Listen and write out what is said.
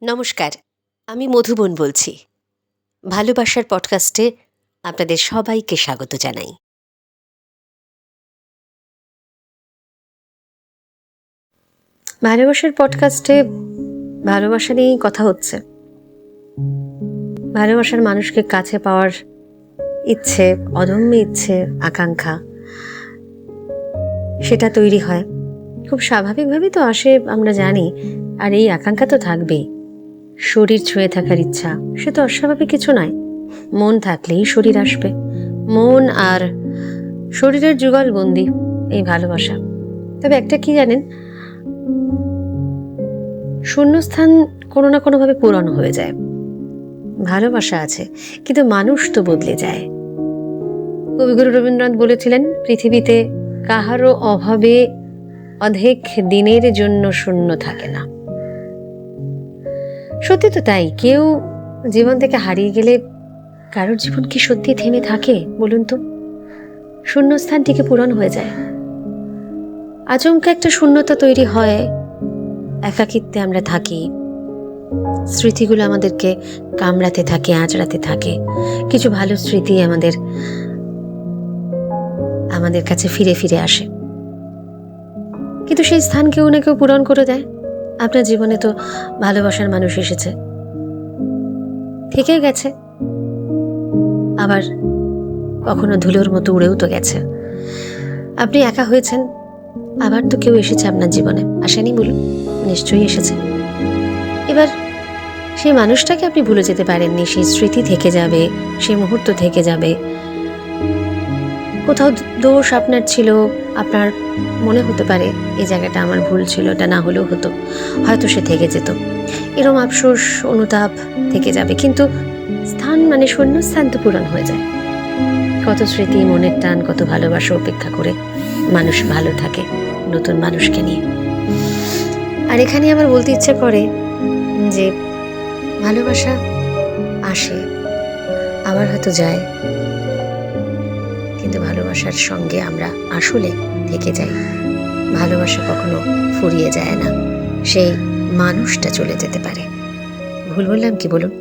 নমস্কার, আমি মধুবন বলছি। ভালোবাসার পডকাস্টে আপনাদের সবাইকে স্বাগত জানাই। ভালোবাসার পডকাস্টে ভালোবাসা নিয়েই কথা হচ্ছে। ভালোবাসার মানুষকে কাছে পাওয়ার ইচ্ছে, অদম্য ইচ্ছে, আকাঙ্ক্ষা সেটা তৈরি হয় খুব স্বাভাবিকভাবেই তো আসে, আমরা জানি। আর এই আকাঙ্ক্ষা তো থাকবেই। শরীর ছুঁয়ে থাকার ইচ্ছা, সে তো অস্বাভাবিক কিছু নয়। মন থাকলেই শরীর আসবে। মন আর শরীরের যুগলবন্দি এই ভালোবাসা। তবে একটা কি জানেন, শূন্যস্থান কোনো না কোনোভাবে পূরণ হয়ে যায়। ভালোবাসা আছে, কিন্তু মানুষ তো বদলে যায়। কবিগুরু রবীন্দ্রনাথ বলেছিলেন, পৃথিবীতে কাহারও অভাবে অধেক দিনের জন্য শূন্য থাকে না। সত্যি তো তাই। কেউ জীবন থেকে হারিয়ে গেলে কারোর জীবন কি সত্যি থেমে থাকে বলুন তো? শূন্যস্থানটিকে পূরণ হয়ে যায়। আচমকা একটা শূন্যতা তৈরি হয়, একাকিত্বে আমরা থাকি, স্মৃতিগুলো আমাদেরকে কামড়াতে থাকে, আঁচড়াতে থাকে। কিছু ভালো স্মৃতি আমাদের কাছে ফিরে ফিরে আসে, কিন্তু সেই স্থান কেউ না কেউ পূরণ করে দেয়। আপনার জীবনে তো ভালোবাসার মানুষ এসেছে, থেকে গেছে, আবার কখনো ধুলোর মতো উড়েও তো গেছে। আপনি একা হয়েছেন, আবার তো কেউ এসেছে আপনার জীবনে। আসেনি বলুন? নিশ্চয়ই এসেছে। এবার সেই মানুষটাকে আপনি ভুলে যেতে পারেননি, সেই স্মৃতি থেকে যাবে, সেই মুহূর্ত থেকে যাবে। কোথাও দোষ আপনার ছিল, আপনার মনে হতে পারে এই জায়গাটা আমার ভুল ছিল, এটা না হলেও হতো, হয়তো সে থেকে যেত। এরম আফসোস, অনুতাপ থেকে যাবে, কিন্তু স্থান মানে শূন্যস্থান তো পূরণ হয়ে যায়। কত স্মৃতি, মনের টান, কত ভালোবাসা অপেক্ষা করে মানুষ ভালো থাকে নতুন মানুষকে নিয়ে। আর এখানে আমার বলতে ইচ্ছে করে যে ভালোবাসা আসে, আবার হয়তো যায়, কিন্তু ভালোবাসার সঙ্গে আমরা আসলে থেকে যাই। ভালোবাসা কখনো ফুরিয়ে যায় না, সেই মানুষটা চলে যেতে পারে। ভুল বললাম কি বলুন?